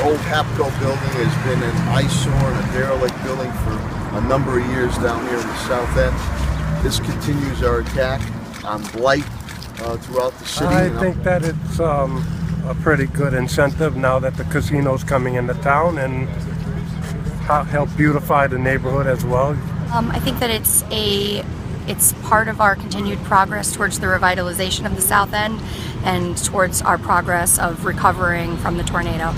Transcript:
old Hapco building has been an eyesore and a derelict building for a number of years down here in the south end. This continues our attack on blight throughout the city. I think that it's a pretty good incentive now that the casino's coming into town and help beautify the neighborhood as well. I think that it's part of our continued progress towards the revitalization of the South End and towards our progress of recovering from the tornado.